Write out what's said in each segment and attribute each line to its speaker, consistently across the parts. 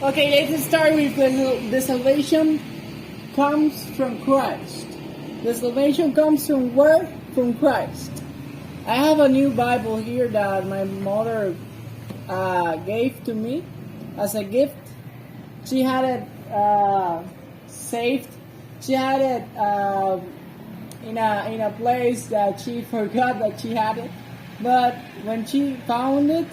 Speaker 1: Okay, let's start with the salvation comes from Christ. The salvation comes from where? From Christ. I have a new Bible here that my mother gave to me as a gift. She had it saved. She had it in a place that she forgot that she had it. But when she found it,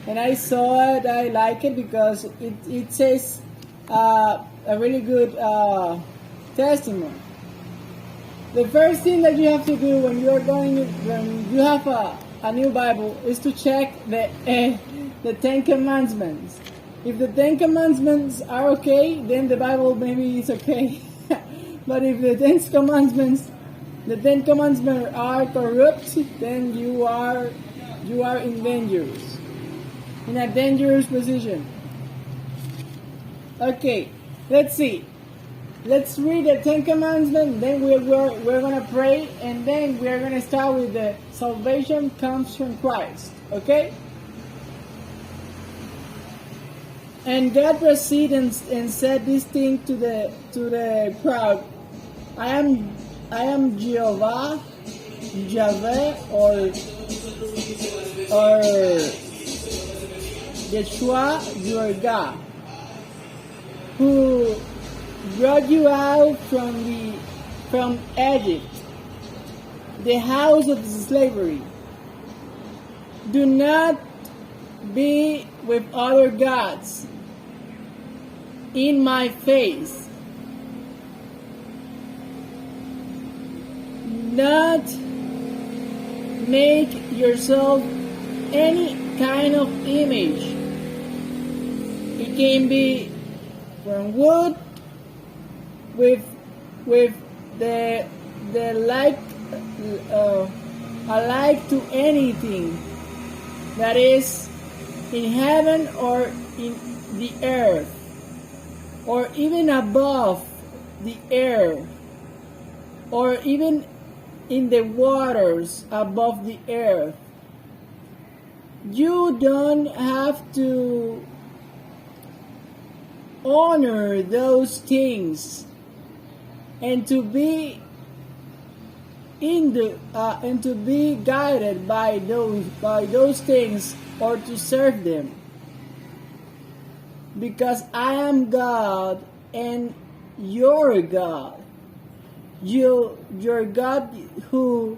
Speaker 1: and I saw it, I like it because it says a really good testimony. The first thing that you have to do when you have a new Bible is to check the Ten Commandments. If the Ten Commandments are okay, then the Bible maybe is okay. But if the Ten Commandments are corrupt, then you are in a dangerous position. Okay, let's see. Let's read the Ten Commandments, then we're going to pray, and then we're going to start with the salvation comes from Christ. Okay? And God proceeded and said this thing to the crowd. I am Jehovah, Yahweh, or Yeshua, your God, who brought you out from Egypt, the house of slavery. Do not be with other gods in my face. Not make yourself any kind of image. It can be from wood, with the like alike to anything that is in heaven or in the earth, or even above the earth, or even in the waters above the earth. You don't have to honor those things and to be and to be guided by those things or to serve them, because I am God and your God. Your God who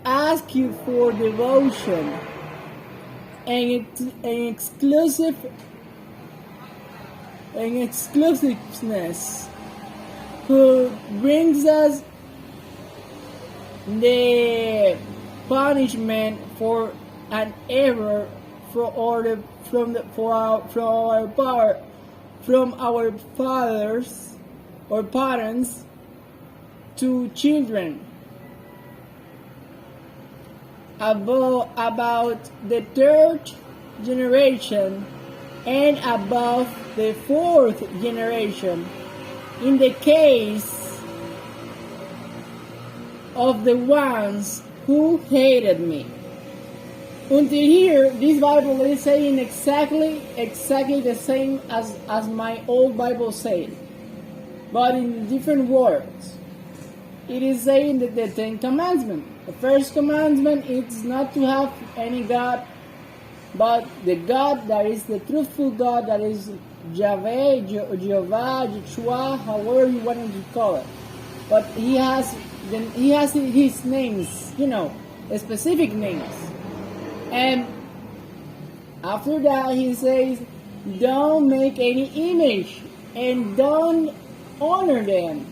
Speaker 1: asks you for devotion and exclusiveness, who brings us the punishment for an error from our fathers or parents to children, about the third generation and above the fourth generation, in the case of the ones who hated me. Until here, this Bible is saying exactly the same as my old Bible said, but in different words. It is saying that the Ten Commandments. The first commandment is not to have any God, but the God that is the truthful God, that is Yahweh, Jehovah, Yeshua, however you want to call it. But he has his names, specific names. And after that he says, don't make any image and don't honor them.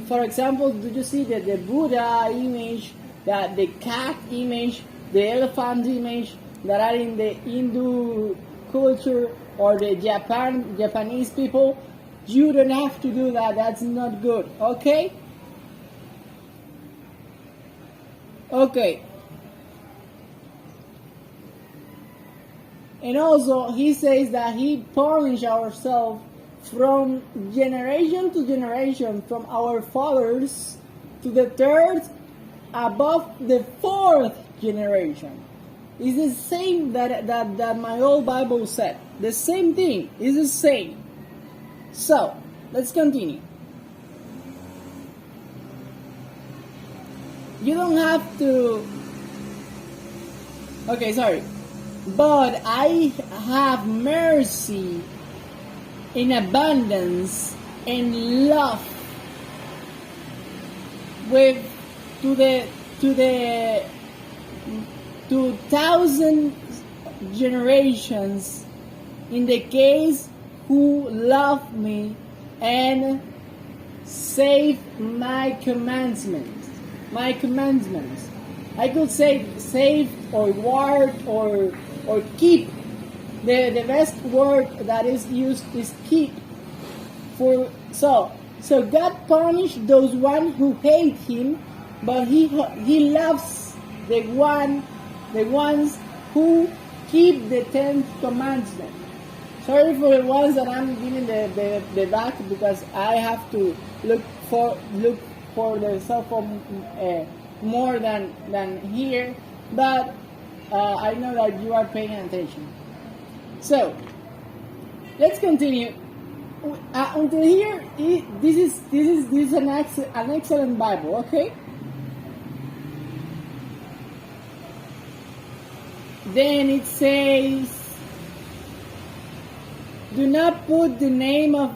Speaker 1: For example, did you see that the Buddha image, that the cat image, the elephant image that are in the Hindu culture or the Japanese people? You don't have to do that. That's not good. Okay? Okay. And also, he says that he punished ourselves from generation to generation, from our fathers to the third, above the fourth generation. It's the same that my old Bible said. The same thing is the same. So, let's continue. You don't have to... Okay, sorry. But I have mercy in abundance and love with to 2,000 generations in the case who love me and save my commandments. My commandments. I could say save or guard or keep. The best word that is used is keep. So God punished those one who hate Him, but He loves the ones who keep the 10 commandments. Sorry for the ones that I'm giving the back, because I have to look for the cell phone more than here, but I know that you are paying attention. So let's continue. Until here, this is an excellent Bible, okay? Then it says, do not put the name of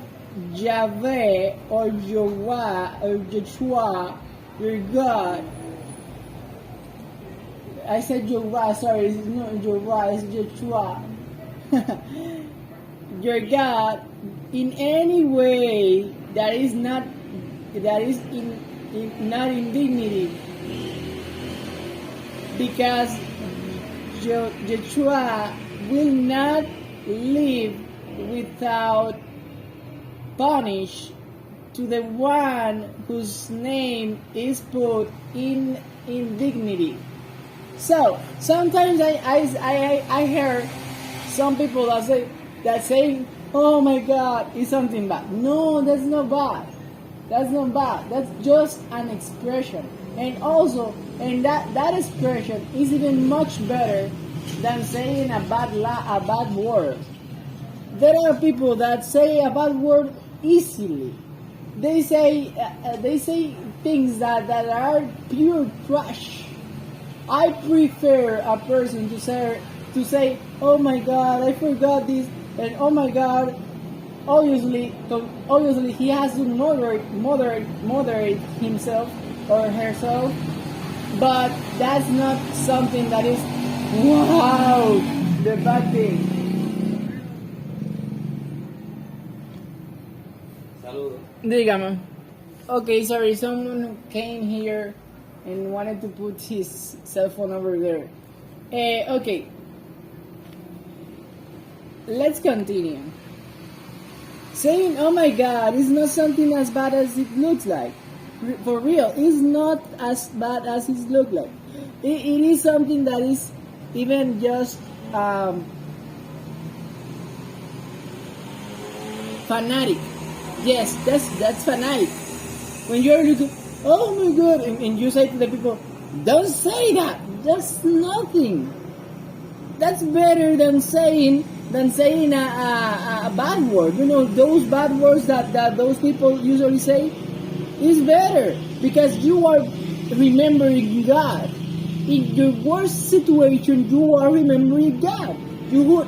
Speaker 1: Yahweh or Jehovah or Yeshua, your God. I said Jehovah, sorry, it's not Jehovah, it's Yeshua. Your God in any way that is not in dignity, because Yeshua will not live without punish to the one whose name is put in indignity. So sometimes I hear some people that say, oh my God, it's something bad. No, that's not bad. That's not bad. That's just an expression. And also, and that expression is even much better than saying a bad word. There are people that say a bad word easily. They say things that are pure trash. I prefer a person to say, oh my God, I forgot this, and oh my God, obviously he has to moderate himself or herself, but that's not something that is, wow, the bad thing.
Speaker 2: Saludos.
Speaker 1: Dígame. Okay, sorry, someone came here and wanted to put his cell phone over there. Okay. Let's continue. Saying, oh my God, is not something as bad as it looks like. For real, it's not as bad as it looks like. It is something that is even just fanatic. Yes, that's fanatic. When you're looking, oh my God, and you say to the people, don't say that. That's nothing. That's better than saying a bad word. You know, those bad words that those people usually say is better, because you are remembering God. In your worst situation, you are remembering God. You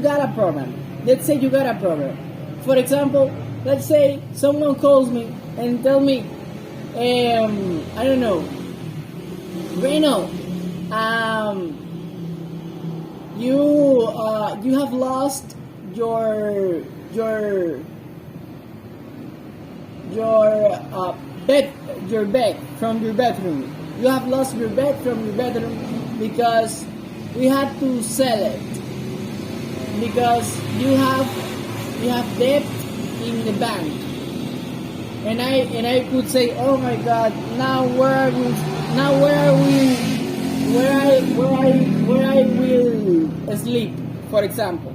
Speaker 1: got a problem. Let's say you got a problem. For example, let's say someone calls me and tell me, I don't know, Reynald, you have lost your bed from your bedroom. You have lost your bed from your bedroom because we had to sell it, because you have debt in the bank. And I could say, oh my God, now where I will sleep, for example.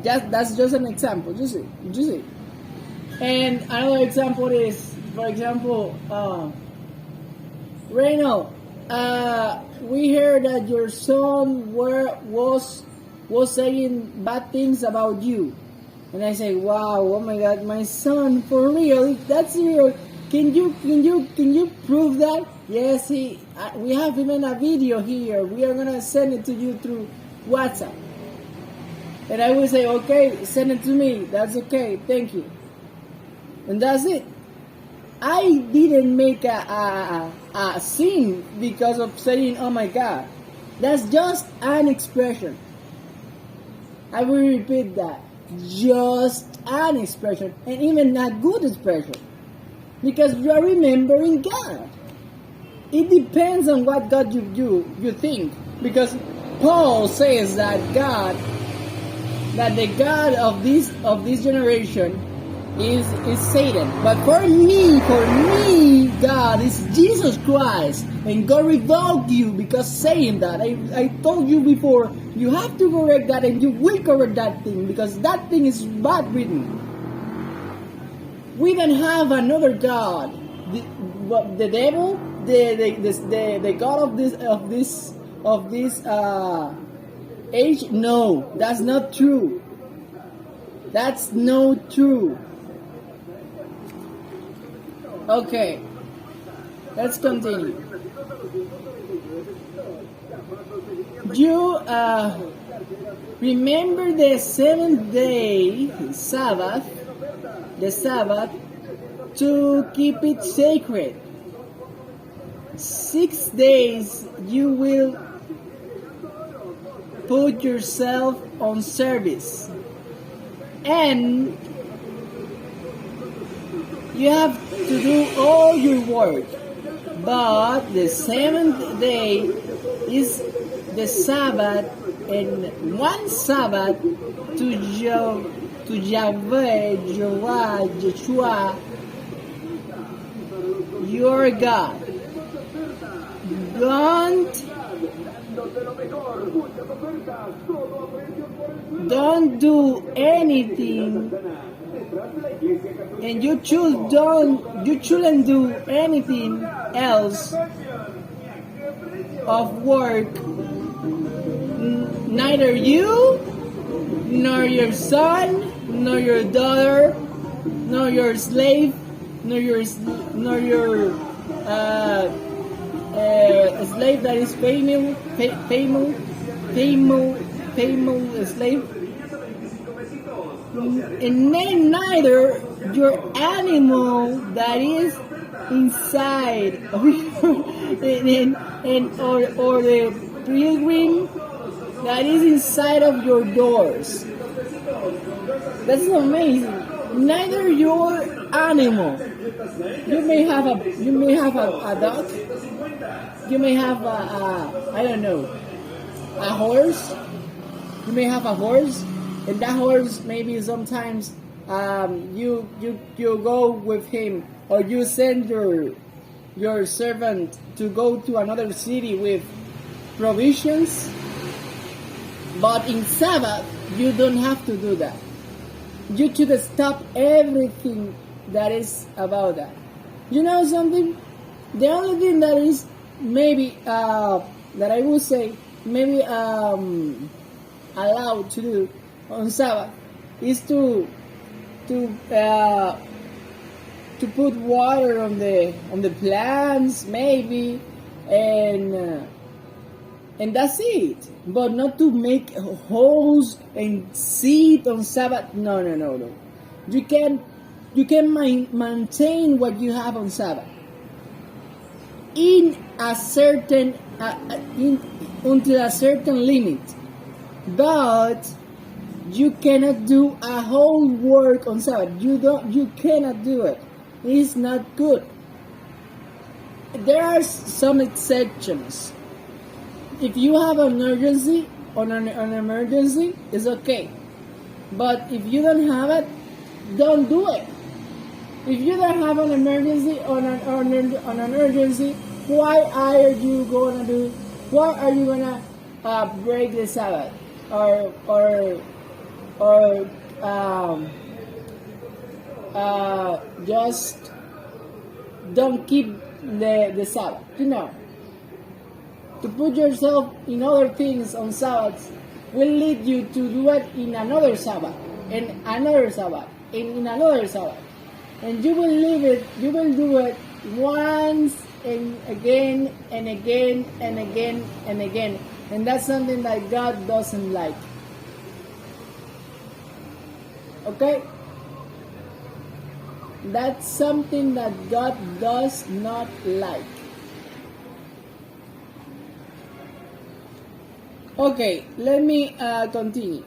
Speaker 1: That's just an example. You see. And another example is, for example, Reynald, we heard that your son was saying bad things about you. And I say, wow, oh my God, my son, for real, that's real. Can you prove that? Yes, we have even a video here. We are gonna send it to you through WhatsApp. And I will say, okay, send it to me. That's okay, thank you. And that's it. I didn't make a sin because of saying, oh my God. That's just an expression. I will repeat that. Just an expression, and even a good expression, because you are remembering God. It depends on what God you think, because Paul says that the God of this generation is Satan. But for me, God is Jesus Christ, and God revoked you because saying that. I told you before, you have to correct that, and you will correct that thing, because that thing is bad written. We don't have another God. The devil, the God of this age. No, that's not true. That's not true. Okay, let's continue. You remember the seventh day Sabbath, to keep it sacred. 6 days you will put yourself on service, and you have to do all your work. But the seventh day is the Sabbath, and one Sabbath to Yahweh, Yeshua, your God. Don't do anything, and you shouldn't do anything else of work, neither you, nor your son, nor your daughter, nor your slave, nor your slave that is female slave, and neither your animal that is inside of or the pilgrim that is inside of your doors. That's amazing. Neither your animal. You may have a dog. You may have a horse. You may have a horse, and that horse maybe sometimes you go with him, or you send your servant to go to another city with provisions. But in Sabbath, you don't have to do that. You should stop everything that is about that. You know something? The only thing that is maybe that I would say maybe allowed to do on Sabbath is to put water on the plants maybe, and that's it. But not to make holes and sit on Sabbath. No. You can maintain what you have on Sabbath in a certain until a certain limit, but you cannot do a whole work on Sabbath. You cannot do it. It's not good. There are some exceptions. If you have an emergency, it's okay. But if you don't have it, don't do it. If you don't have an emergency an urgency, why are you gonna break the Sabbath or just don't keep the Sabbath? to put yourself in other things on Sabbaths will lead you to do it in another Sabbath, and another Sabbath, and in another Sabbath. And you will leave it, you will do it once and again and again and again and again. And that's something that God doesn't like. Okay? That's something that God does not like. Okay, let me continue.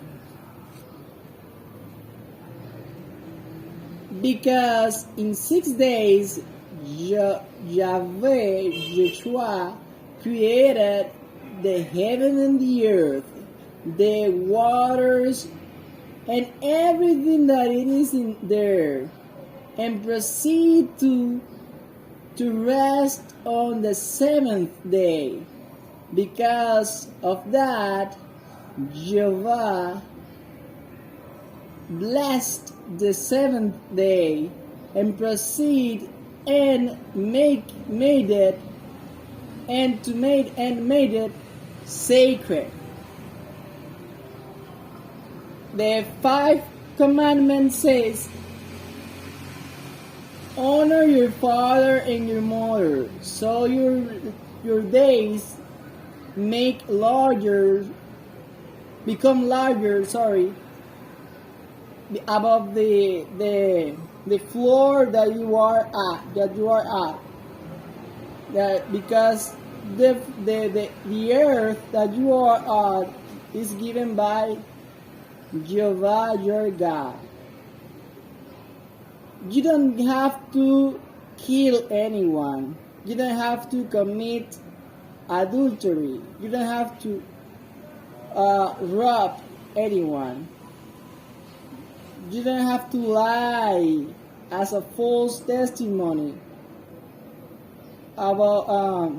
Speaker 1: Because in 6 days, Yahweh, Yeshua, created the heaven and the earth, the waters, and everything that it is in there, and proceed to rest on the 7th day. Because of that, Jehovah blessed the 7th day and proceed and made it sacred. The 5 commandments says, honor your father and your mother, so your days become larger, above the floor that you are at. That because the earth that you are at is given by Jehovah your God. You don't have to kill anyone. You don't have to commit adultery. You don't have to rob anyone. You don't have to lie as a false testimony about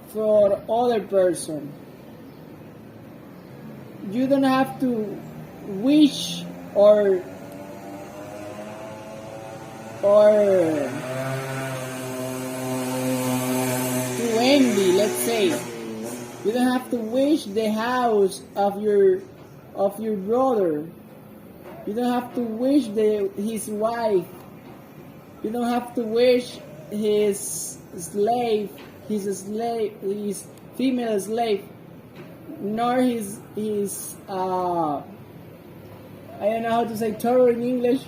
Speaker 1: for other person. You don't have to wish or to envy, let's say. You don't have to wish the house of your brother. You don't have to wish his wife. You don't have to wish his female slave, nor his I don't know how to say toro in English,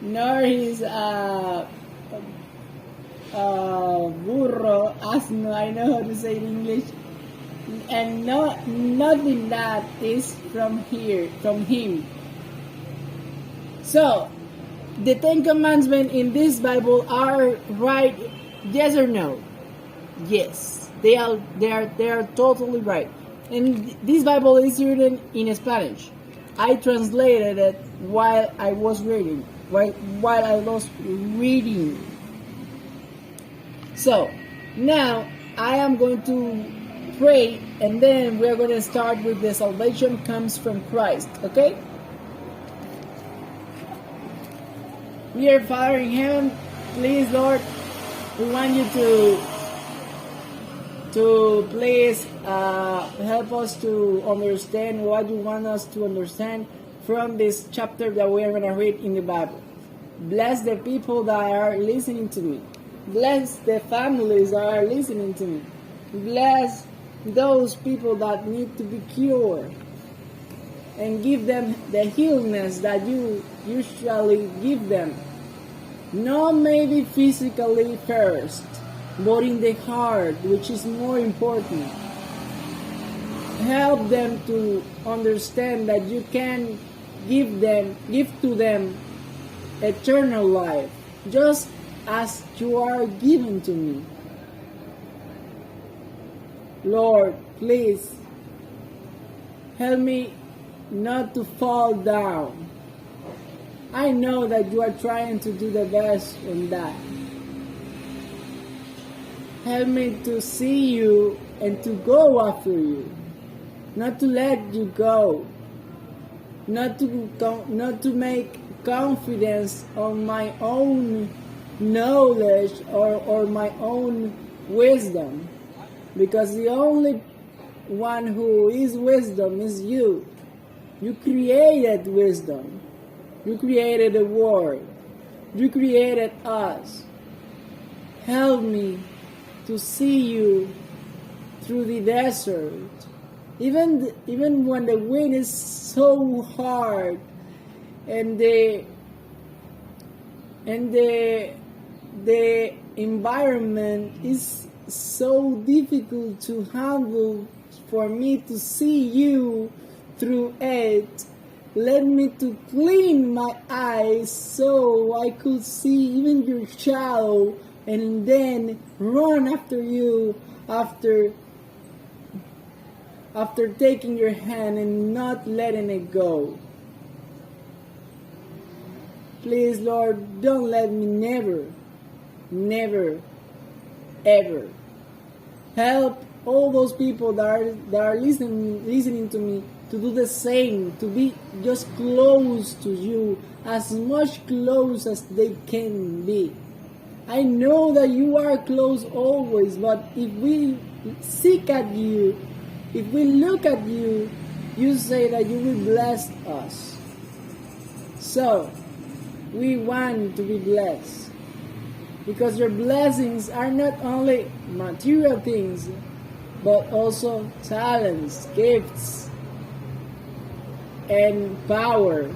Speaker 1: nor his burro, asno, I know how to say it in English, and nothing that is from him. So, the 10 commandments in this Bible are right, yes or no? Yes, they are totally right. And this Bible is written in Spanish. I translated it while I was reading. So, now I am going to pray, and then we're going to start with the salvation comes from Christ, okay? Dear Father in heaven, please, Lord, we want you to please help us to understand what you want us to understand from this chapter that we are going to read in the Bible. Bless the people that are listening to me. Bless the families that are listening to me. Bless those people that need to be cured. And give them the healness that you usually give them. Not maybe physically first, but in the heart, which is more important. Help them to understand that you can give to them eternal life, just as you are giving to me. Lord, please help me not to fall down. I know that you are trying to do the best in that. Help me to see you and to go after you, not to let you go, not to make confidence on my own knowledge or my own wisdom, because the only one who is wisdom is you. You created wisdom. You created the world. You created us. Help me to see you through the desert. Even when the wind is so hard and the environment is so difficult to handle, for me to see you through it, let me to clean my eyes so I could see even your shadow, and then run after you after taking your hand and not letting it go. Please, Lord, don't let me never, ever. Help all those people that are listening to me to do the same, to be just close to you, as much close as they can be. I know that you are close always, but if we seek at you, if we look at you, you say that you will bless us. So, we want to be blessed, because your blessings are not only material things, but also talents, gifts, and power.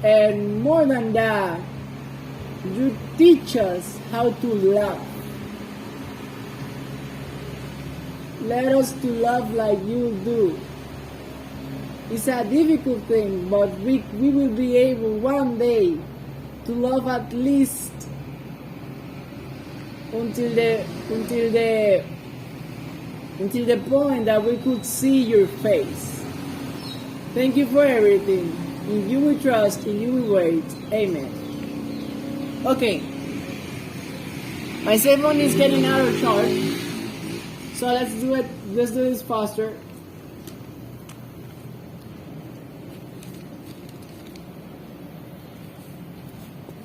Speaker 1: And more than that, you teach us how to love. Let us to love like you do. It's a difficult thing, but we will be able one day to love at least until the point that we could see your face. Thank you for everything. In you we trust, in you we wait. Amen. Okay. My cell phone is getting out of charge. So let's do this faster.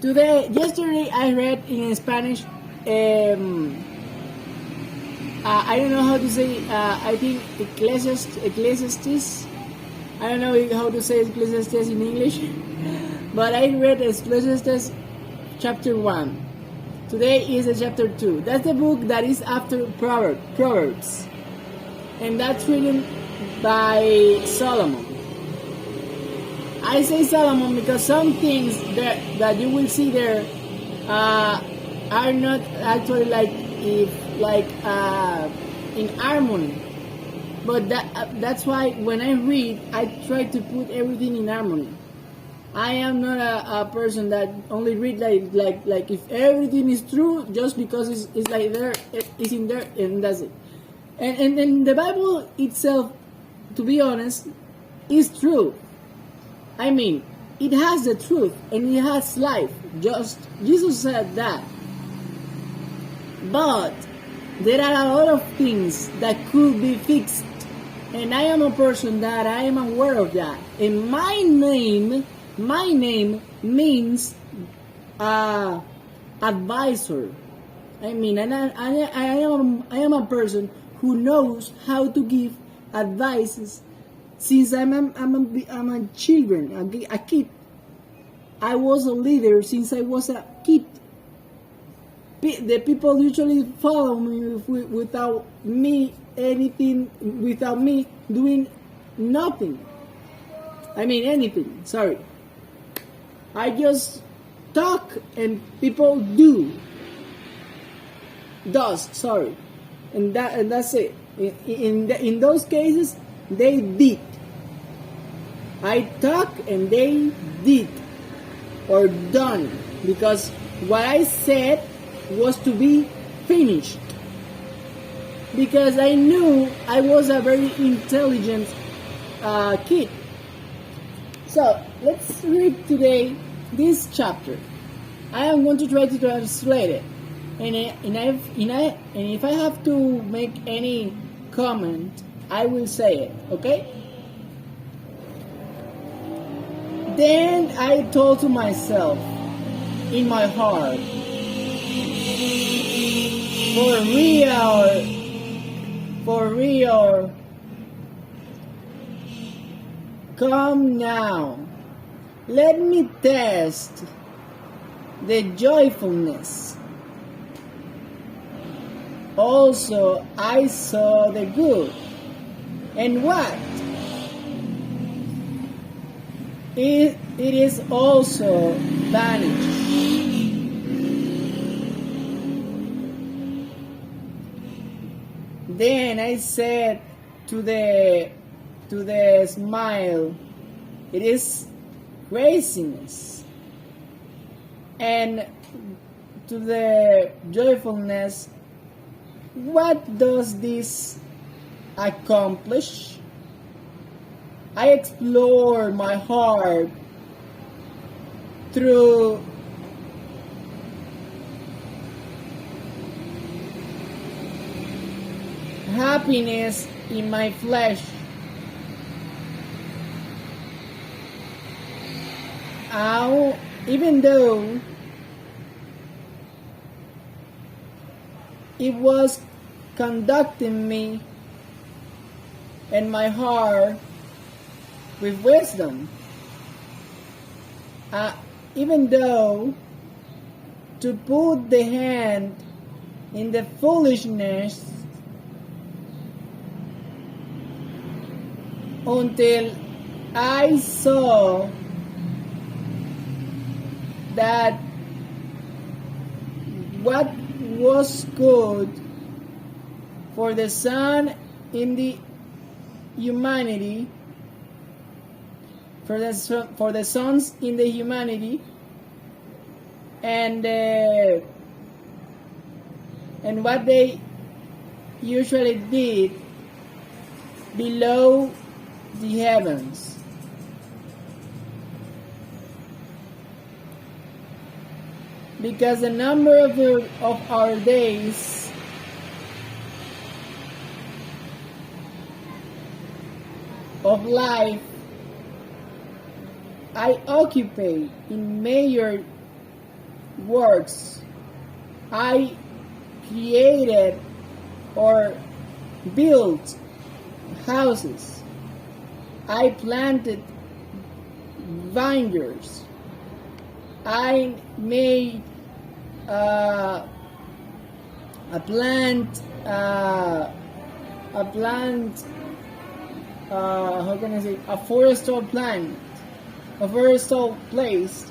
Speaker 1: Yesterday I read in Spanish, I don't know how to say, I think Ecclesiastes. I don't know how to say Ecclesiastes in English, but I read Ecclesiastes chapter 1. Today is chapter 2. That's the book that is after Proverbs. And that's written by Solomon. I say Solomon because some things that you will see there are not actually in harmony. But that's why when I read, I try to put everything in harmony. I am not a person that only read like if everything is true just because it's like there, it's in there, and that's it. And the Bible itself, to be honest, is true. I mean, it has the truth and it has life. Just Jesus said that. But there are a lot of things that could be fixed, and I am a person that I am aware of that. And my name means advisor. I mean, and I am a person who knows how to give advices since I'm a children, a kid. I was a leader since I was a kid. The people usually follow me without me doing nothing. I mean anything. Sorry. I just talk and people does. Sorry, and that's it. In those cases, they did. I talk and they did or done, because what I said was to be finished. Because I knew I was a very intelligent kid. So let's read today this chapter. I am going to try to translate it, and if I have to make any comment, I will say it. Okay? Then I thought to myself, in my heart. For real, come now, let me test the joyfulness. Also, I saw the good. And what? It is also vanished. Then I said to the smile, it is craziness. And to the joyfulness, what does this accomplish? I explore my heart through happiness in my flesh. Even though it was conducting me and my heart with wisdom, even though to put the hand in the foolishness until I saw that what was good for the Son in the humanity, for the sons in the humanity, and what they usually did below the heavens. Because the number of our days of life I occupy in major works. I created or built houses. I planted vineyards. I made a plant. How can I say? A forestal plant, a forestal place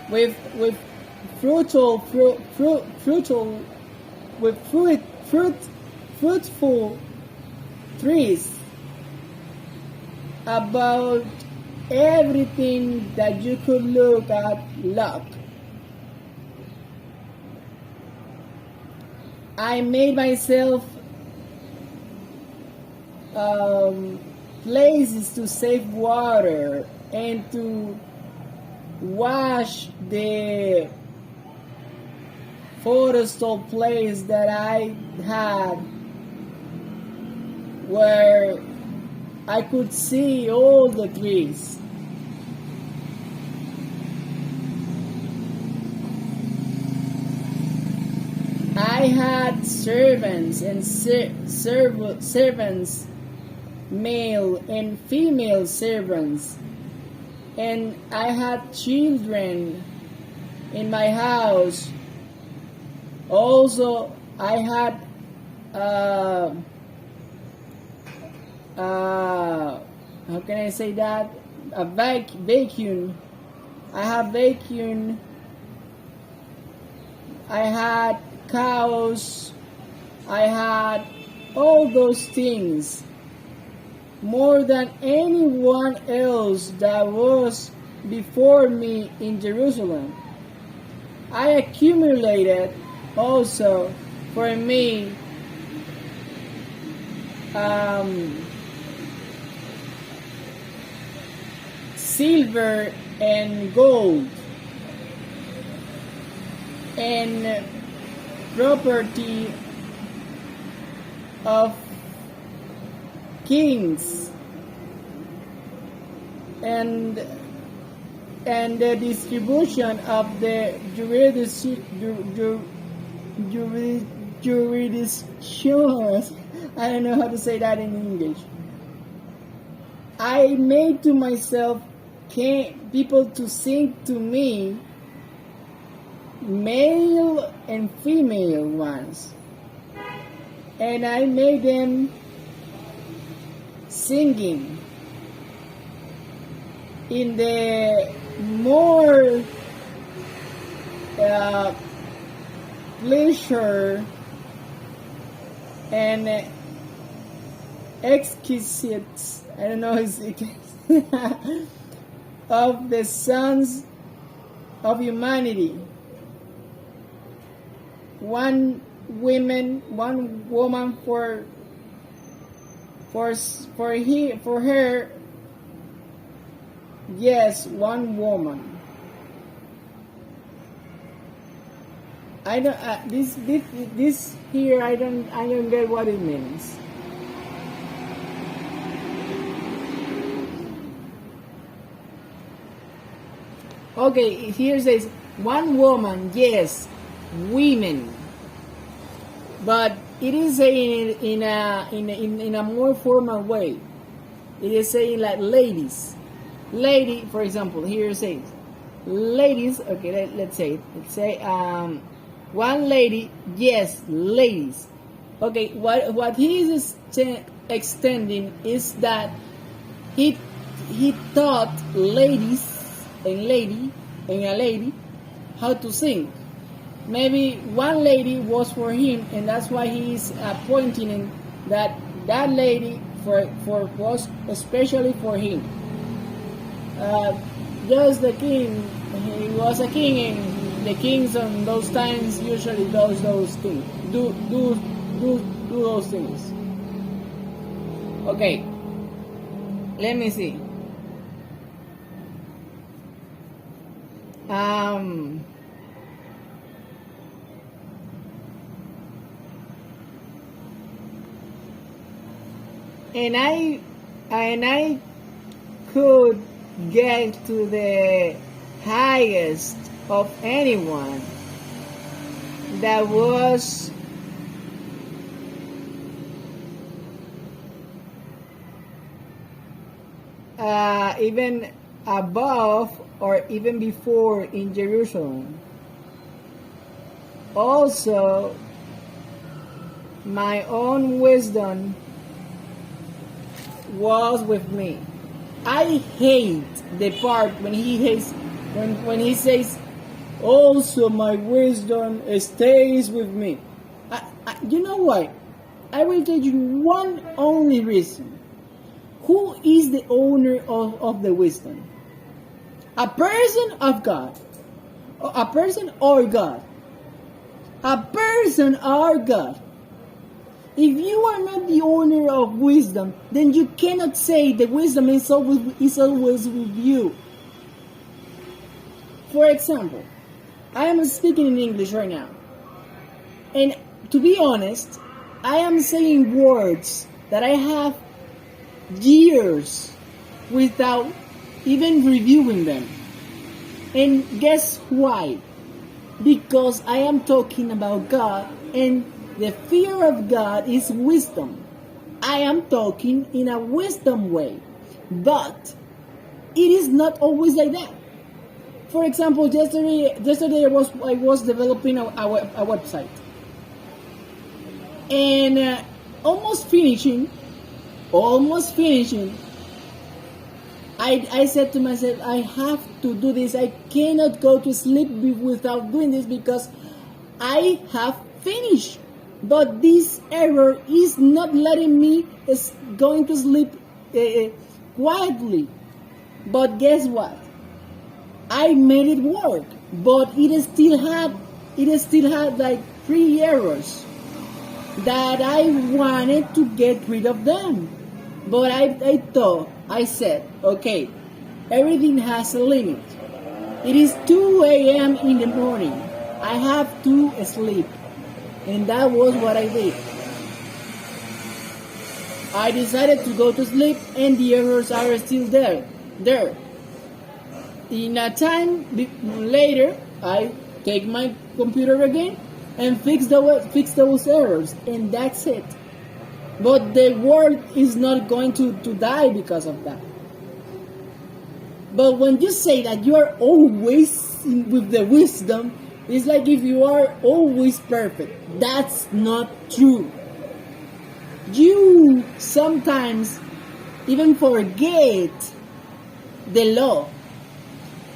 Speaker 1: with fruitful trees. About everything that you could look at, look. I made myself places to save water and to wash the forestal place that I had, where I could see all the trees. I had servants and servants, male and female servants, and I had children in my house. Also, I had how can I say that? A vacuum. I have vacuum. I had cows. I had all those things, more than anyone else that was before me in Jerusalem. I accumulated also for me silver and gold and property of kings and and the distribution of the jurisdictions. I don't know how to say that in English. I made to myself people to sing to me, male and female ones, and I made them singing in the more pleasure and exquisite, I don't know, of the sons of humanity. One woman for her, yes, one woman. I don't this here. I don't get what it means. Okay, here it says one woman, yes, women, but it is saying in a more formal way. It is saying like ladies, lady. For example, here it says ladies. Okay, let's say one lady, yes, ladies. Okay, what he is extending is that he taught ladies and a lady how to sing. Maybe one lady was for him, and that's why he is pointing in that lady was especially for him. Just the king, he was a king, and the kings on those times usually does those things. Do those things. Okay, let me see. And I could get to the highest of anyone that was even above or even before in Jerusalem. Also, my own wisdom was with me. I hate the part when he says, also my wisdom stays with me. You know why? I will tell you one only reason. Who is the owner of the wisdom? A person of God. A person or God. A person or God. If you are not the owner of wisdom, then you cannot say the wisdom is always with you. For example, I am speaking in English right now. And to be honest, I am saying words that I have years without even reviewing them. And guess why? Because I am talking about God, and the fear of God is wisdom. I am talking in a wisdom way, but it is not always like that. For example, yesterday I was developing a website, and almost finishing. I said to myself, I have to do this. I cannot go to sleep without doing this because I have finished. But this error is not letting me going to sleep quietly. But guess what? I made it work, but it still had like 3 errors that I wanted to get rid of them. But I said, okay, everything has a limit. It is 2 a.m. in the morning. I have to sleep. And that was what I did. I decided to go to sleep, and the errors are still there. in a time later, I take my computer again and fix those errors, and that's it. But the world is not going to die because of that. But when you say that you are always with the wisdom, it's like if you are always perfect. That's not true. You sometimes even forget the law.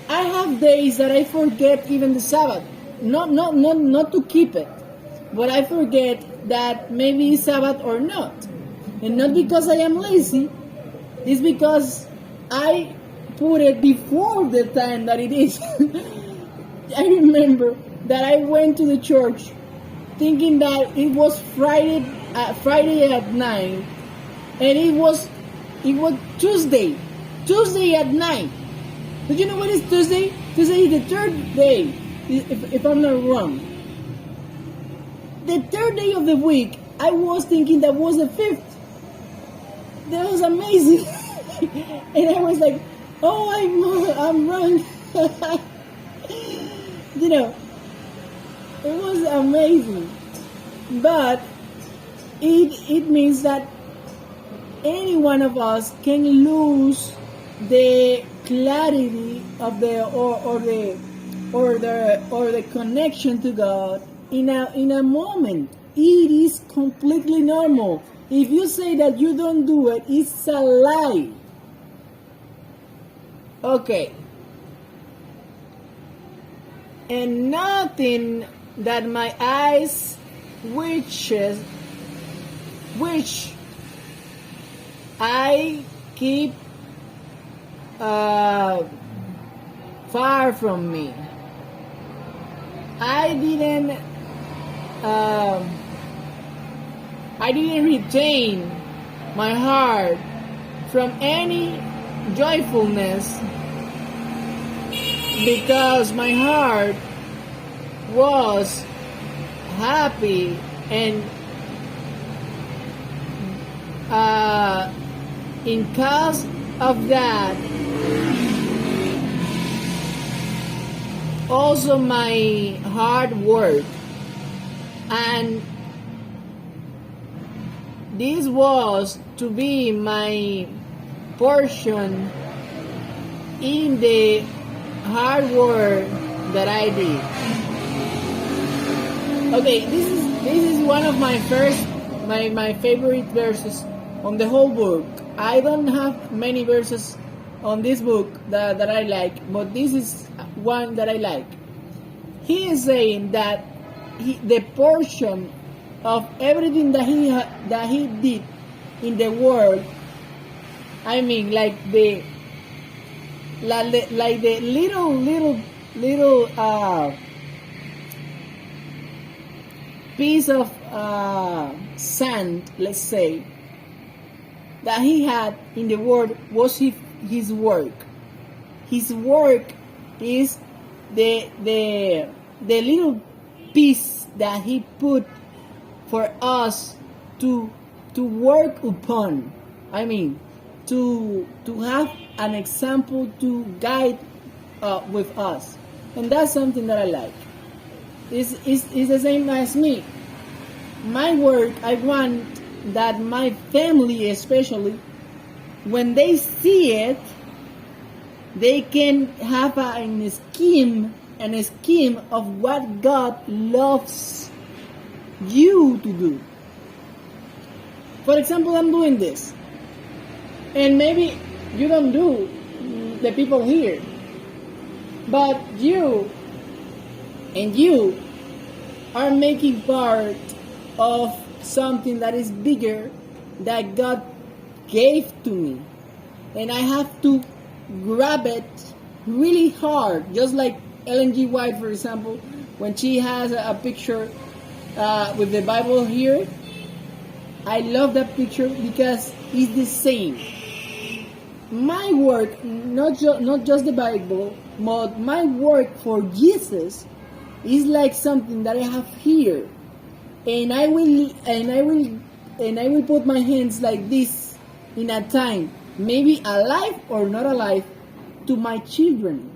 Speaker 1: I have days that I forget even the Sabbath. Not to keep it, but I forget that maybe it's Sabbath or not. And not because I am lazy, it's because I put it before the time that it is. I remember that I went to the church thinking that it was Friday at 9, and it was Tuesday at 9. But you know what is Tuesday? Tuesday is the third day, if I'm not wrong. The third day of the week, I was thinking that was the 5th. That was amazing. And I was like, oh, I'm wrong. You know, it was amazing. But it means that any one of us can lose the clarity of the connection to God in a moment. It is completely normal. If you say that you don't do it, it's a lie. Okay. And nothing that my eyes which I keep far from me. I didn't retain my heart from any joyfulness, because my heart was happy, and in cause of that, also my hard work, and this was to be my portion in the hard work that I did. Okay, this is one of my favorite verses on the whole book. I don't have many verses on this book that I like, but this is one that I like. He is saying that the portion of everything that he did in the world, I mean, like the little piece of sand, let's say, that he had in the world was his work. His work is the little piece that he put for us to work upon. I mean, to have an example to guide with us, and that's something that I like. It's the same as me. My work, I want that my family, especially, when they see it, they can have a scheme of what God loves you to do. For example, I'm doing this, and maybe you don't do, the people here, but you are making part of something that is bigger that God gave to me, and I have to grab it really hard, just like Ellen G. White, for example, when she has a picture with the Bible here. I love that picture because it's the same. My work, not just the Bible, but my work for Jesus is like something that I have here, and I will put my hands like this in a time, maybe alive or not alive, to my children.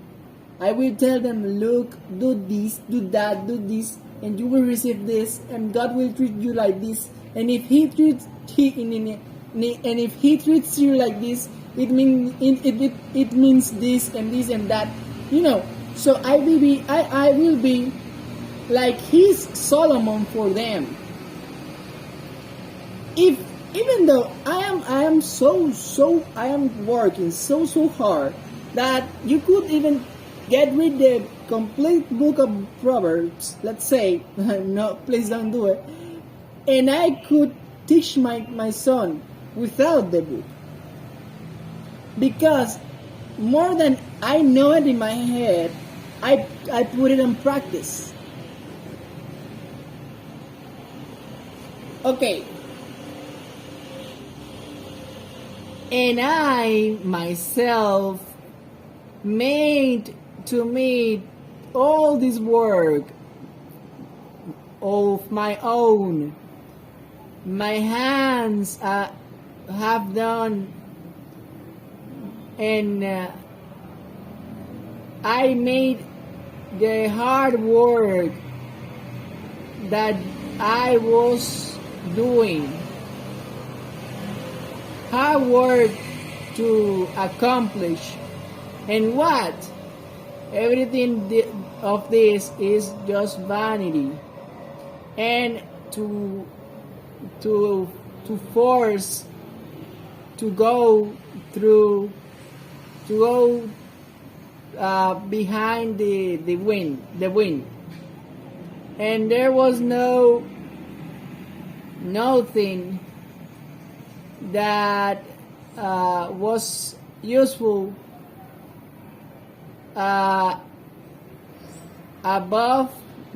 Speaker 1: I will tell them, look, do this, do that, do this, and you will receive this, and God will treat you like this. And if He treats you like this, it means this and this and that, So I will be like His Solomon for them. Even though I am working so hard that you could even get rid the complete book of Proverbs, let's say, no, please don't do it, and I could teach my son without the book, because more than I know it in my head, I put it in practice. Okay. And I myself made to me all this work of my own. My hands have done, and I made the hard work that I was doing. Hard work to accomplish. And what? Everything of this is just vanity. And to force to go through, to go behind the wind. And there was nothing that was useful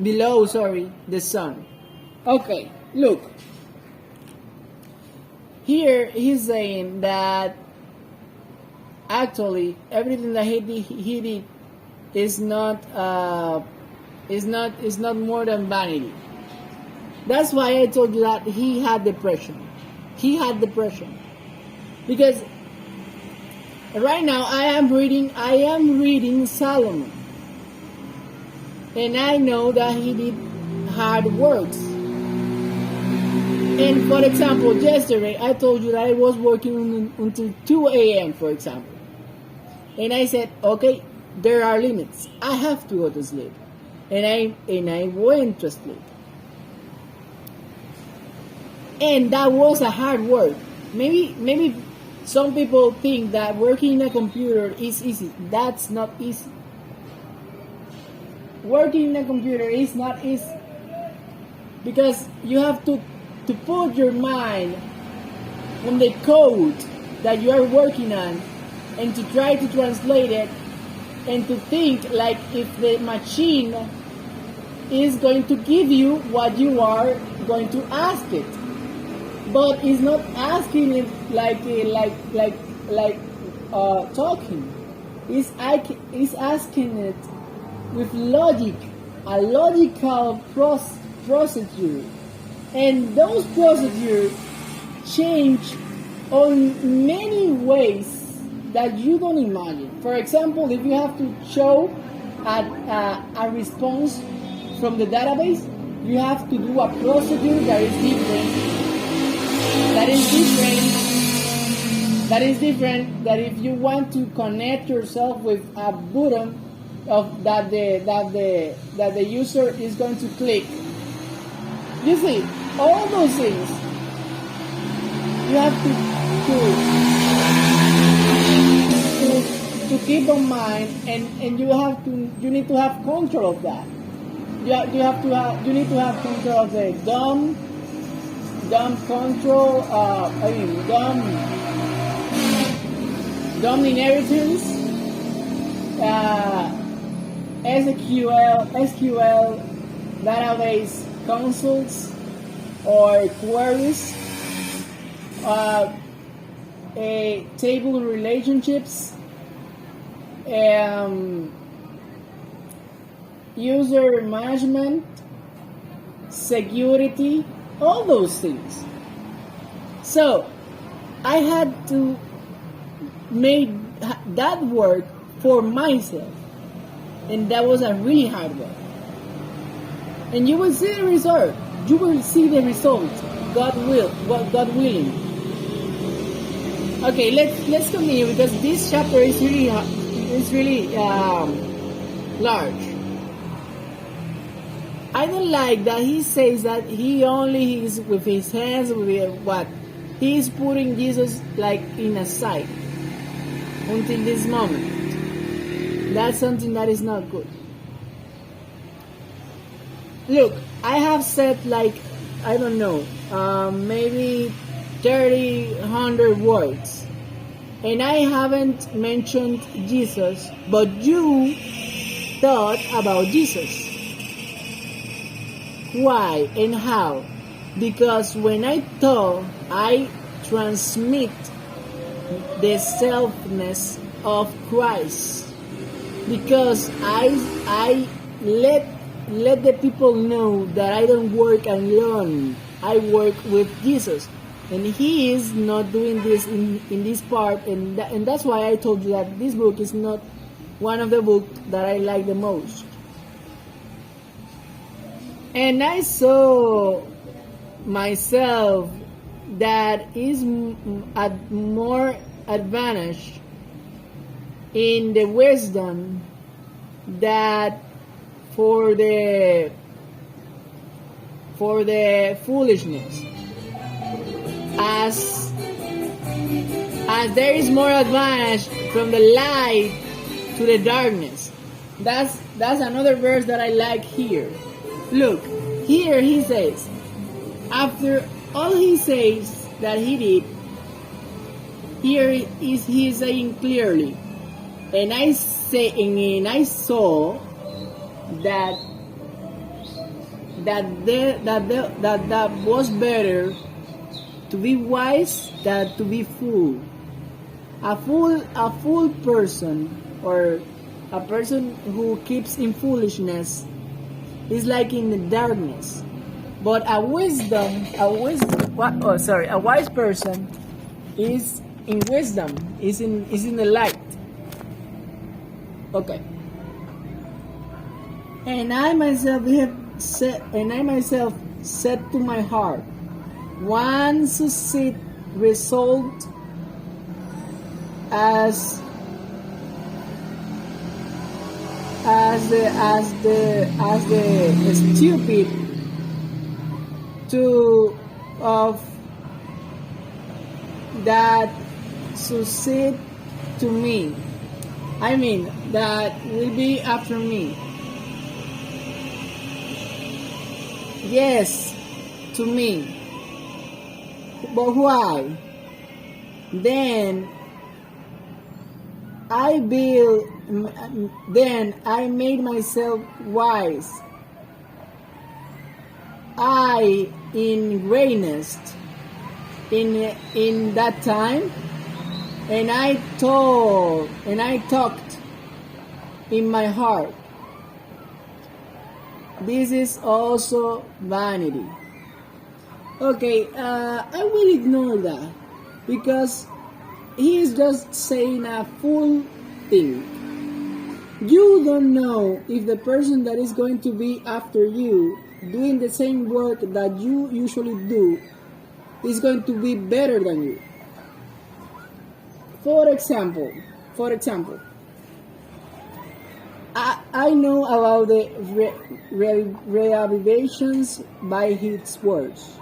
Speaker 1: below the sun. Okay, look. Here he's saying that actually everything that he did is not more than vanity. That's why I told you that he had depression. Because right now I am reading Solomon, and I know that he did hard works. And for example, yesterday I told you that I was working until 2 a.m. for example, and I said, okay, there are limits. I have to go to sleep, and I went to sleep. And that was a hard work. Maybe some people think that working in a computer is easy. That's not easy. Working in a computer is not easy, because you have to put your mind on the code that you are working on, and to try to translate it, and to think like if the machine is going to give you what you are going to ask it. But it's not asking it like talking. It's asking it with logic, a logical procedure, and those procedures change on many ways that you don't imagine. For example, if you have to show a response from the database, you have to do a procedure that is different. That is different. That if you want to connect yourself with a button that the user is going to click. You see, all those things you have to keep in mind, and you need to have control of that. You need to have control of the dumb inheritance, SQL database consults or queries, table relationships, user management, security, all those things. So I had to make that work for myself. And that was a really hard work. And you will see the result. You will see the result. God willing. Okay, let's continue, because this chapter is really large. I don't like that he says that he only is with his hands with what he is putting Jesus like in a side until this moment. That's something that is not good. Look, I have said like, I don't know, maybe 100 words, and I haven't mentioned Jesus, but you thought about Jesus. Why and how? Because when I talk, I transmit the selfness of Christ. Because I let the people know that I don't work alone. I work with Jesus, and He is not doing this in this part, and that's why I told you that this book is not one of the books that I like the most. And I saw myself that is at more advantage in the wisdom that for the foolishness, as there is more advantage from the light to the darkness. That's another verse that I like here. Look, here he says, after all he says that he did, here is he saying clearly, and I saw that was better to be wise than to be fool. A fool person, or a person who keeps in foolishness, is like in the darkness. But a wise person is in wisdom, is in the light. Okay. And I myself said to my heart, one succeed result as the stupid of that succeed to me. I mean, that will be after me. Yes, to me. But why? Then I made myself wise. I in greatness in that time, and I talked in my heart, this is also vanity. Okay, I will ignore that, because he is just saying a full thing. You don't know if the person that is going to be after you, doing the same work that you usually do, is going to be better than you. For example, I know about the reavivations by his words.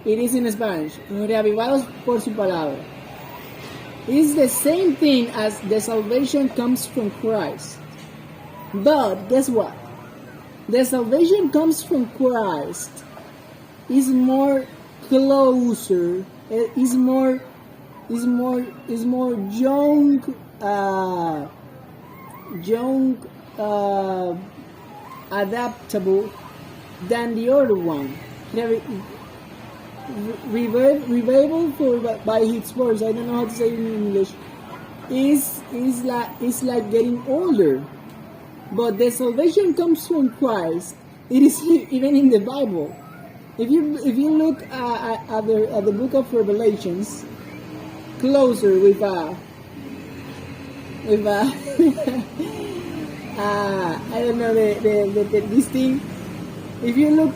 Speaker 1: It is in Spanish. Reavivados por su palabra. It is the same thing as the salvation comes from Christ. But guess what? The salvation comes from Christ is more closer. Is more young adaptable than the other one. Revival by his words, I don't know how to say it in English, is like getting older. But the salvation comes from Christ. It is even in the Bible. If you look at the book of Revelations closer with I don't know this thing. If you look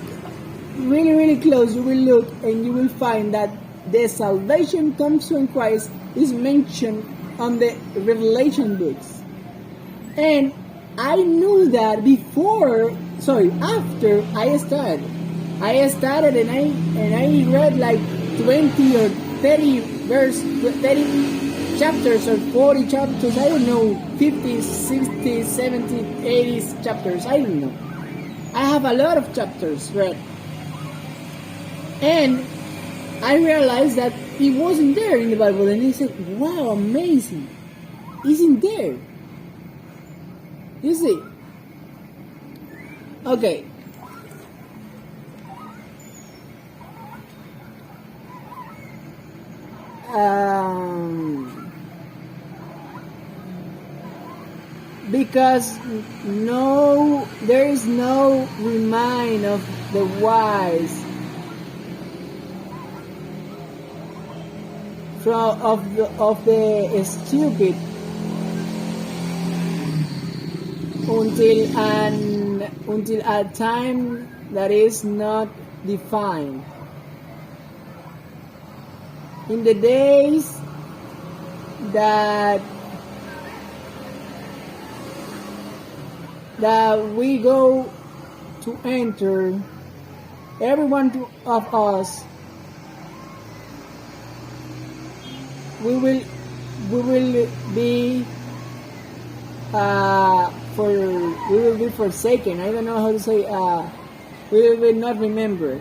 Speaker 1: really, really close, you will look and you will find that the salvation comes from Christ is mentioned on the Revelation books. And I knew that after I started. I started and I read like 20 or 30 chapters or 40 chapters, I don't know, 50, 60, 70, 80 chapters, I don't know. I have a lot of chapters read. And I realized that it wasn't there in the Bible, and I said, wow, amazing. Isn't there? You see? Okay. Because there is no remind of the wise of the stupid until a time that is not defined. In the days that we go to enter, every one of us, we will be forsaken. I don't know how to say. We will not remember.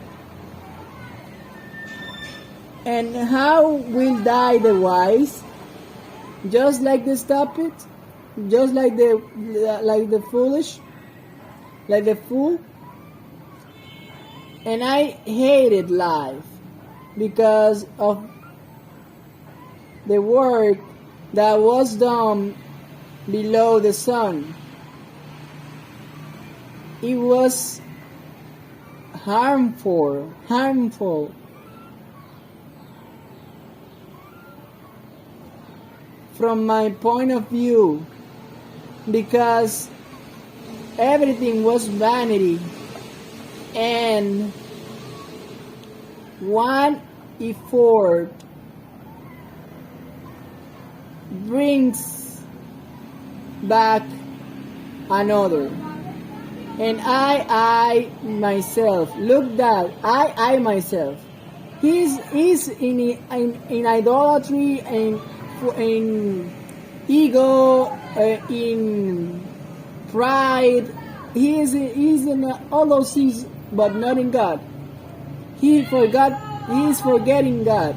Speaker 1: And how will die the wise? Just like the stupid, just like the foolish, like the fool. And I hated life because of the work that was done below the sun. It was harmful. From my point of view, because everything was vanity, and one effort brings back another. And I myself, look that I myself, he's in idolatry and in ego, in pride. He is in all those things, but not in God. He is forgetting God.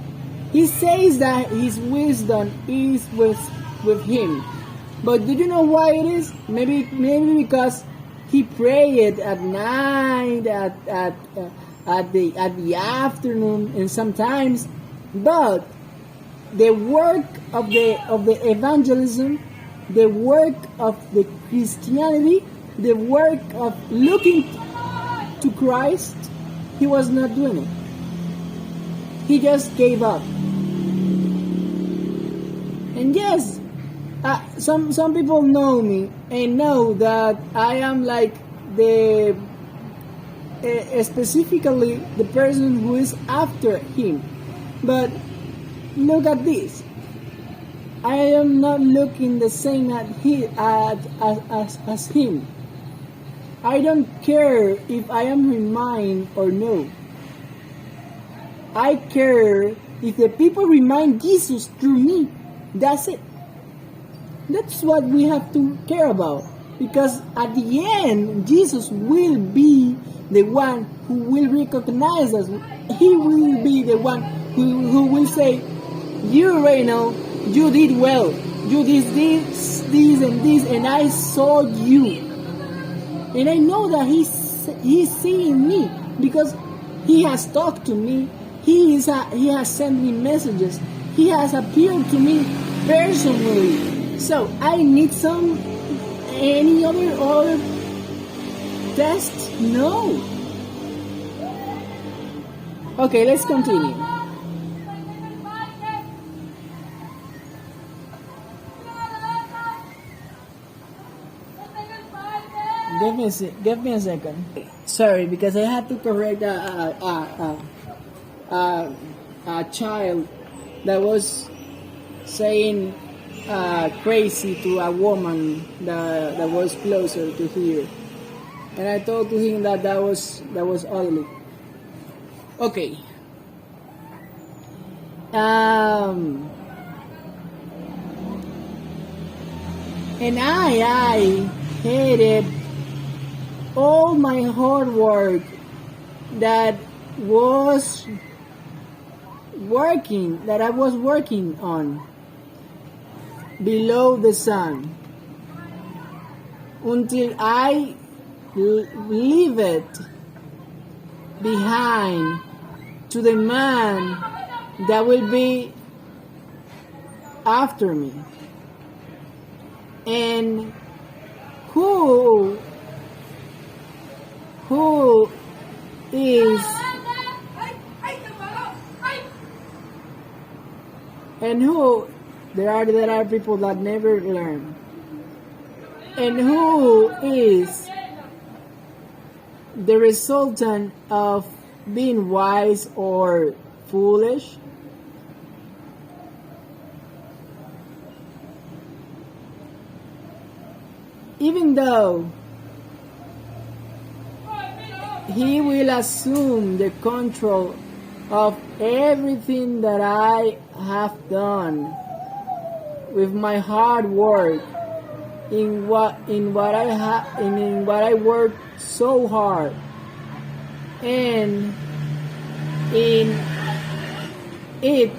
Speaker 1: He says that his wisdom is with him. But do you know why it is? Maybe because he prayed at night, at the afternoon, and sometimes. But the work of the evangelism, the work of the Christianity, the work of looking to Christ, he was not doing it. He just gave up. And yes, some people know me and know that I am like specifically the person who is after him. But look at this. I am not looking the same as him. I don't care if I am reminded or no. I care if the people remind Jesus through me. That's it. That's what we have to care about. Because at the end, Jesus will be the one who will recognize us. He will be the one who will say, you, Reynald, you did well. You did this, and this, and I saw you. And I know that he's seeing me because he has talked to me. He has sent me messages. He has appeared to me personally. So I need any other test? No. Okay, let's continue. Give me a second. Sorry, because I had to correct a child that was saying crazy to a woman that was closer to here, and I told to him that was ugly. Okay. And I hated all my hard work that I was working on below the sun, until I leave it behind to the man that will be after me. And who is and who there are people that never learn, and who is the resultant of being wise or foolish? Even though he will assume the control of everything that I have done with my hard work, in what I worked so hard, and in it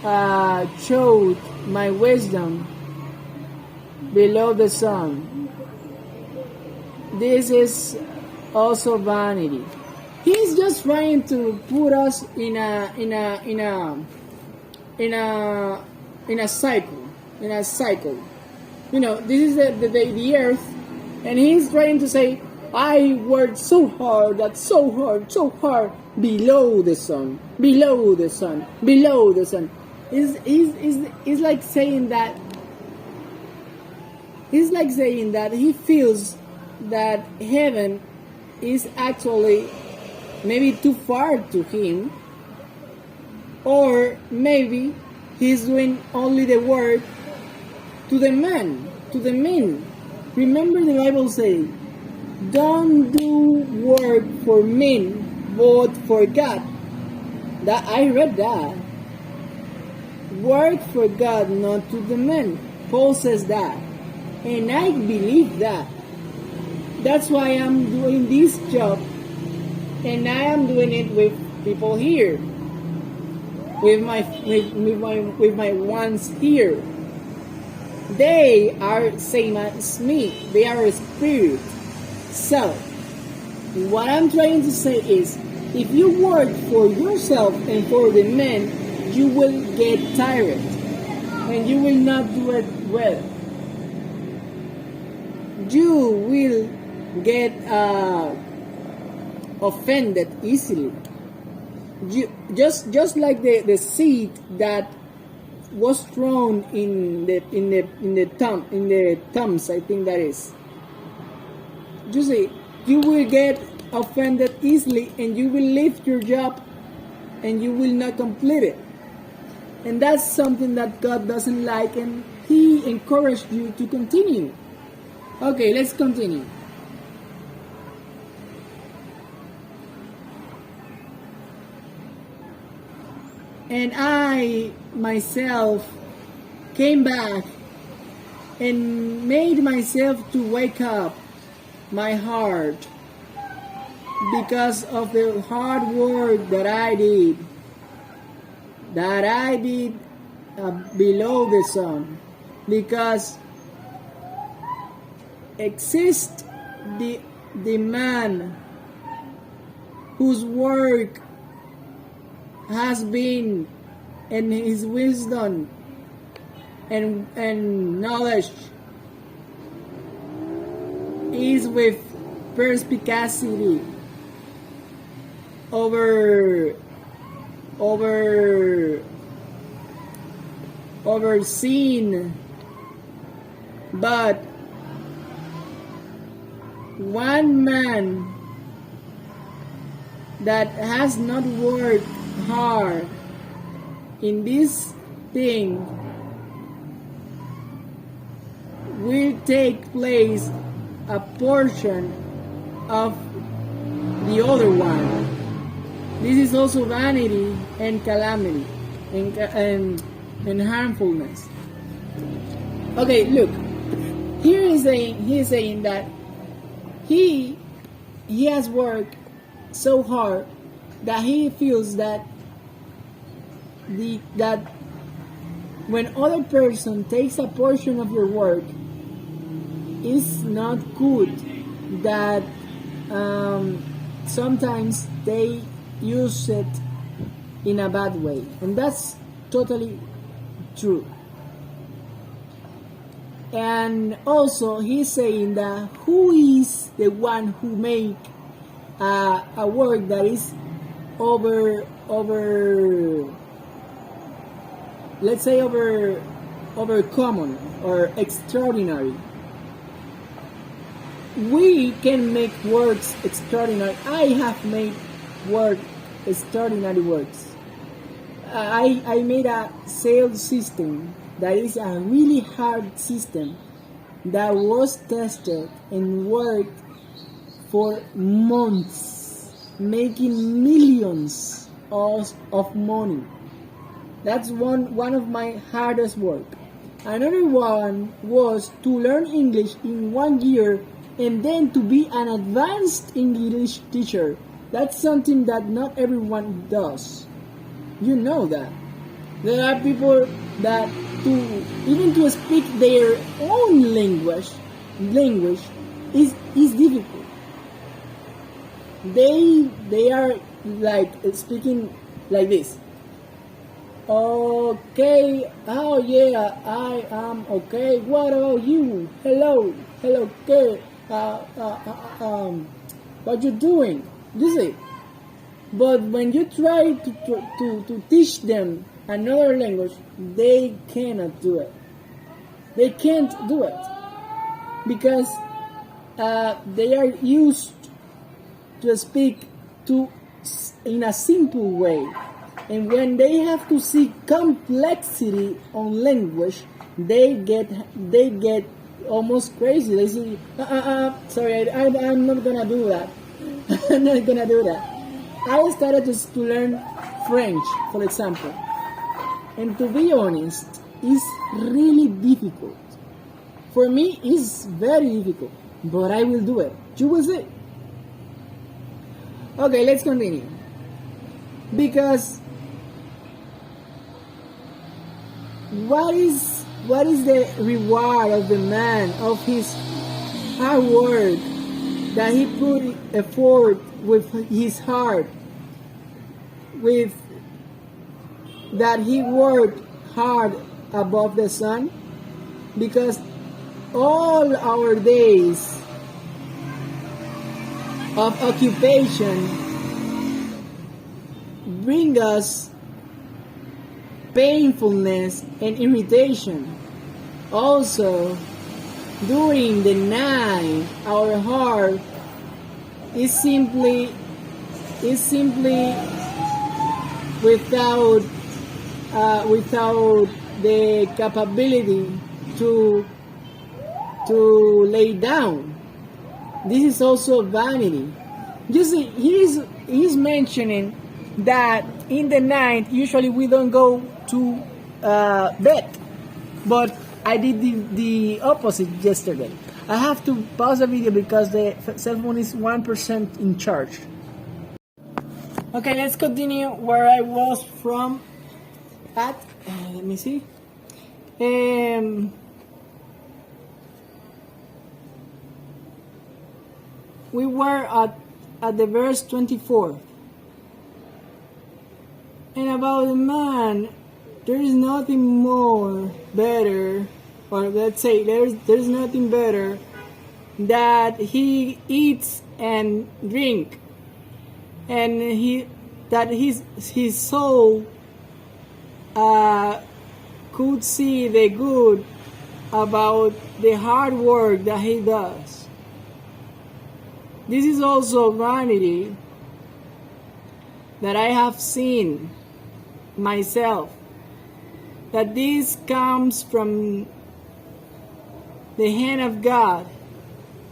Speaker 1: I showed my wisdom below the sun. This is also vanity. He's just trying to put us in a cycle. You know, this is the earth, and he's trying to say, I worked so hard below the sun. It's like saying that. It's like saying that he feels that heaven is actually maybe too far to him, or maybe he's doing only the work to the men. Remember, the Bible says, don't do work for men, but for God. That I read that. Work for God, not to the men. Paul says that. And I believe that. That's why I'm doing this job. And I am doing it with people here. With my ones here. They are same as me. They are a spirit. So, what I'm trying to say is, if you work for yourself and for the men, you will get tired. And you will not do it well. You will get offended easily. Just like the seed that was thrown in the thumbs, I think that is. You see, you will get offended easily, and you will leave your job, and you will not complete it. And that's something that God doesn't like, and He encouraged you to continue. Okay, let's continue. And I myself came back and made myself to wake up my heart because of the hard work that I did below the sun, because exists the man whose work has been, and his wisdom and knowledge is with perspicacity over overseen, but one man that has not worked hard in this thing will take place a portion of the other one. This is also vanity and calamity and harmfulness. Okay, look. Here he is saying that he has worked so hard that he feels that when other person takes a portion of your work, it's not good. That sometimes they use it in a bad way, and that's totally true. And also he's saying that who is the one who make a work that is over let's say over common or extraordinary. We can make works extraordinary. I have made extraordinary works. I made a sales system that is a really hard system that was tested and worked for months, making millions of money. That's one of my hardest work. Another one was to learn English in 1 year and then to be an advanced English teacher. That's something that not everyone does. You know that. There are people that even to speak their own language is difficult. They are like speaking like this. Okay, oh yeah, I am okay. What about you? Hello, okay. What you doing? You see. But when you try to teach them another language, they cannot do it. They can't do it because they are used to speak in a simple way. And when they have to see complexity on language, they get almost crazy. They say, sorry, I'm not gonna do that. I'm not gonna do that. I started to learn French, for example, and to be honest, it's really difficult. For me, it's very difficult, but I will do it. You will see. Okay, let's continue. Because what is the reward of the man of his hard work, that he put effort with his heart, with that he worked hard above the sun? Because all our days of occupation bring us painfulness and irritation. Also, during the night, our heart is simply without the capability to lay down. This is also vanity. You see, he's mentioning that in the night usually we don't go to bed, but I did the opposite yesterday. I have to pause the video because the cell phone is 1% in charge. Okay, let's continue where I was from at. Let me see. We were at the verse 24. And about the man, there is nothing more better, or let's say there's nothing better that he eats and drink, and that his soul could see the good about the hard work that he does. This is also vanity that I have seen myself, that this comes from the hand of God,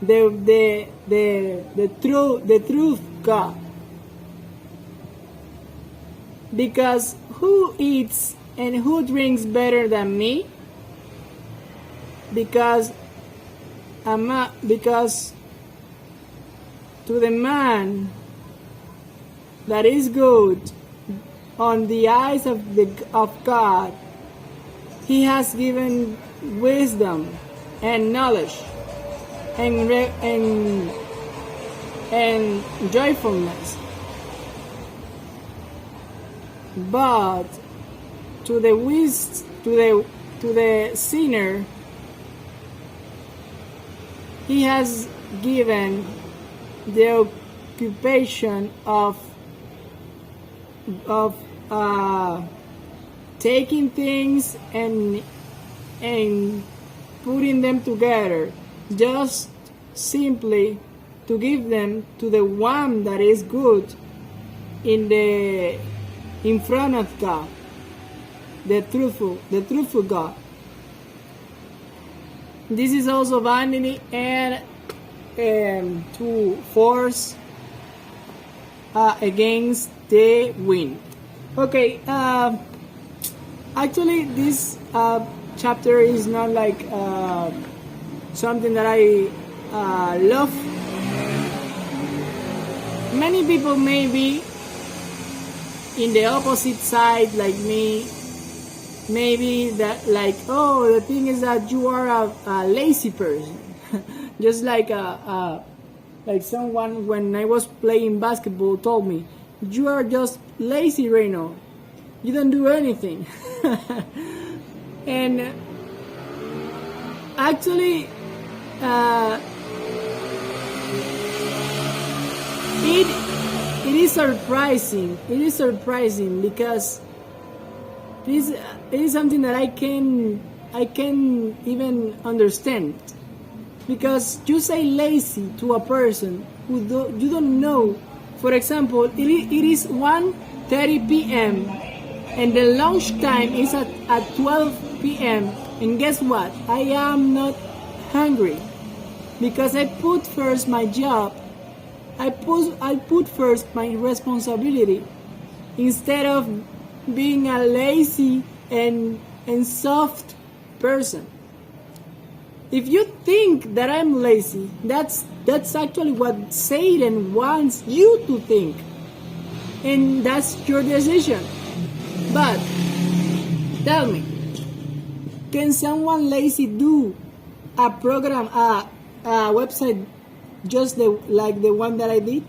Speaker 1: the truth God. Because who eats and who drinks better than me? Because to the man that is good on the eyes of God, he has given wisdom and knowledge and joyfulness. But to the sinner, he has given the occupation of taking things and putting them together, just simply to give them to the one that is good in front of God, the truthful God. This is also vanity and to force against the wind. Okay, actually this chapter is not like something that I love. Many people may be in the opposite side like me. Maybe that, like, oh, the thing is that you are a lazy person. Just like someone when I was playing basketball told me, you are just lazy, Reynald. You don't do anything. And actually, it is surprising. It is surprising because it is something that I can even understand. Because you say lazy to a person who you don't know. For example, it is 1:30 p.m. and the lunch time is at 12 p.m. and guess what? I am not hungry because I put first my job. I put first my responsibility instead of being a lazy and soft person. If you think that I'm lazy, that's actually what Satan wants you to think, and that's your decision. But tell me, can someone lazy do a program, a website just like the one that I did?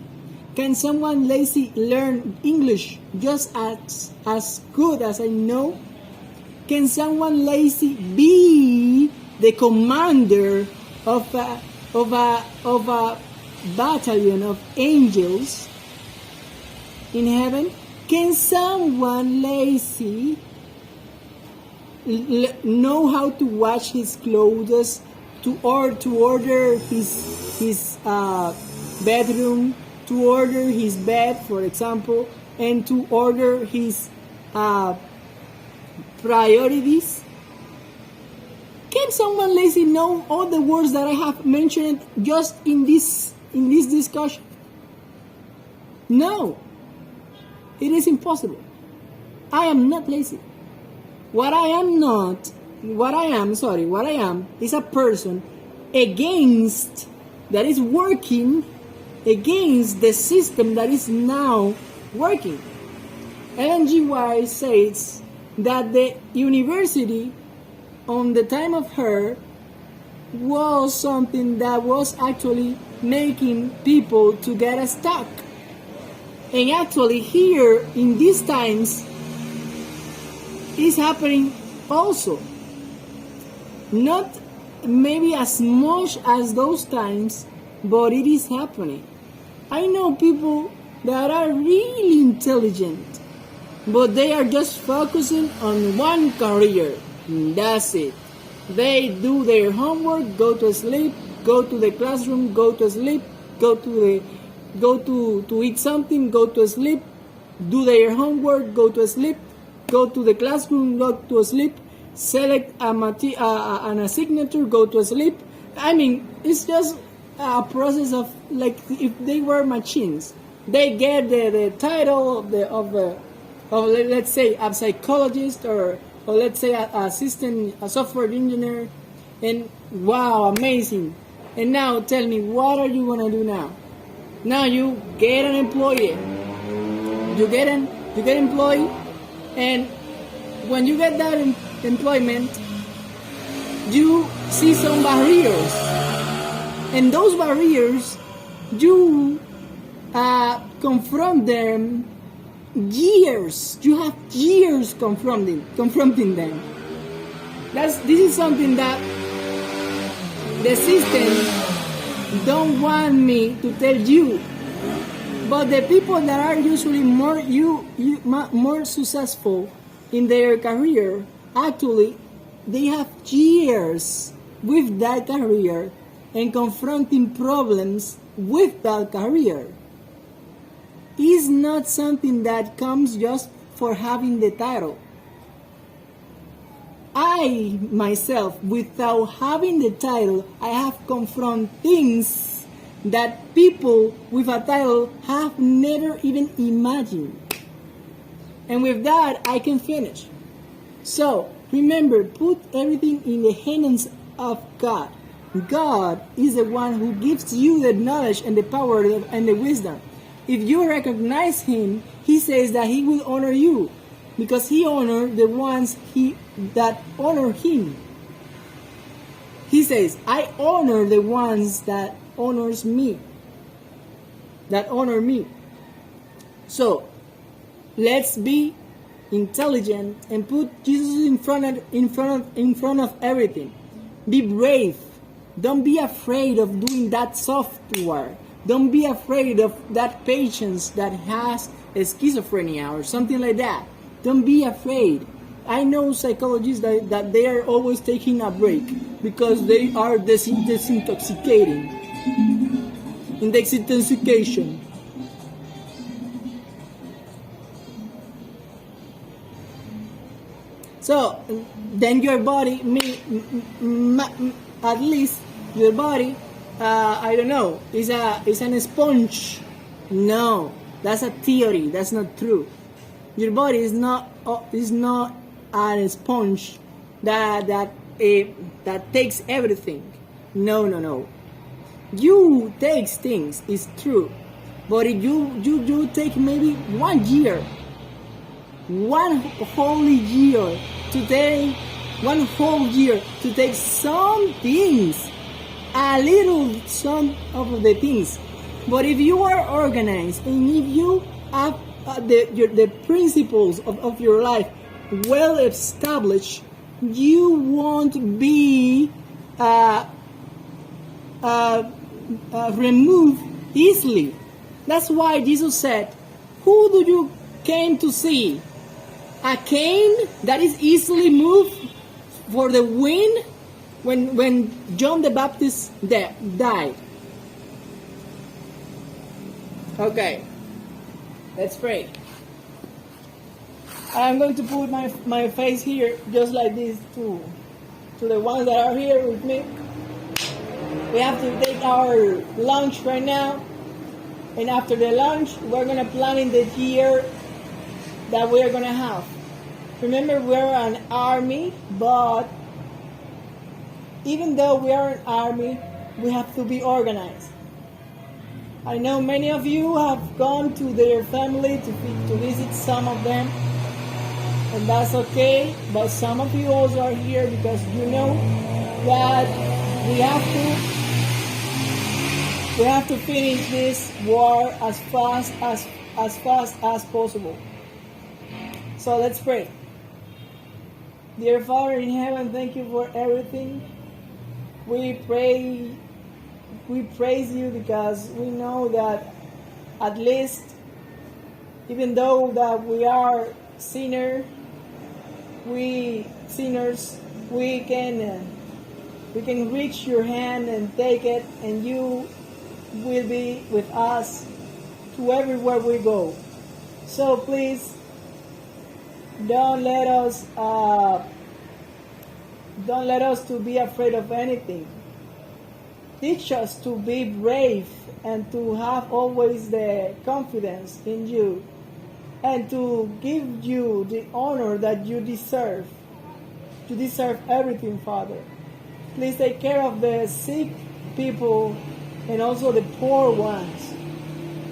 Speaker 1: Can someone lazy learn English just as good as I know? Can someone lazy be the commander of a battalion of angels in heaven? Can someone lazy know how to wash his clothes, to order his bedroom, to order his bed, for example, and to order his priorities? Can someone lazy know all the words that I have mentioned just in this discussion? No, it is impossible. I am not lazy. What I am is a person that is working against the system that is now working. Ellen G. White says that the university on the time of her was something that was actually making people to get stuck. And actually here in these times is happening also. Not maybe as much as those times, but it is happening. I know people that are really intelligent, but they are just focusing on one career. That's it. They do their homework, go to sleep, go to the classroom, go to sleep, go to eat something, go to sleep, do their homework, go to sleep, go to the classroom, go to sleep, select an signature, go to sleep. I mean, it's just a process of like if they were machines. They get the title of let's say a psychologist or let's say a software engineer, and wow, amazing. And now tell me, what are you gonna do now? Now you get an employee. You get employee, and when you get that employment, you see some barriers, and those barriers you confront them years. You have years confronting them. This is something that the system don't want me to tell you. But the people that are usually more successful in their career, actually, they have years with that career and confronting problems with that career. It's not something that comes just for having the title. I, myself, without having the title, I have confronted things that people with a title have never even imagined. And with that, I can finish. So, remember, put everything in the hands of God. God is the one who gives you the knowledge and the power and the wisdom. If you recognize Him, He says that He will honor you, because He honors the ones that honor Him. He says, I honor the ones that honor me. So, let's be intelligent and put Jesus in front of everything. Be brave. Don't be afraid of doing that software. Don't be afraid of that patient that has schizophrenia or something like that. Don't be afraid. I know psychologists that they are always taking a break because they are desintoxicating. Intoxication. So then your body at least your body, I don't know, is an sponge. No, that's a theory. That's not true. Your body is not a sponge that takes everything. No. You take things. It's true, but if you take maybe 1 year, one whole year to take some things, a little some of the things. But if you are organized and if you have the principles of your life well established, you won't be removed easily. That's why Jesus said, who do you came to see? A cane that is easily moved for the wind? When John the Baptist died. Okay, let's pray. I'm going to put my face here just like this to the ones that are here with me. We have to take our lunch right now, and after the lunch we're going to plan in the year that we are going to have. Remember, we're an army, but even though we are an army, we have to be organized. I know many of you have gone to their family to visit some of them, and that's okay, but some of you also are here because you know that we have to finish this war as fast as possible. So let's pray. Dear Father in heaven, thank you for everything. We praise you because we know that at least, even though that we are sinners,
Speaker 2: we sinners, we can reach your hand and take it, and you will be with us to everywhere we go. So please, don't let us to be afraid of anything. Teach us to be brave and to have always the confidence in you, and to give you the honor that you deserve. You deserve everything, Father. Please take care of the sick people and also the poor ones.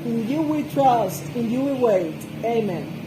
Speaker 2: In you we trust, in you we wait. Amen.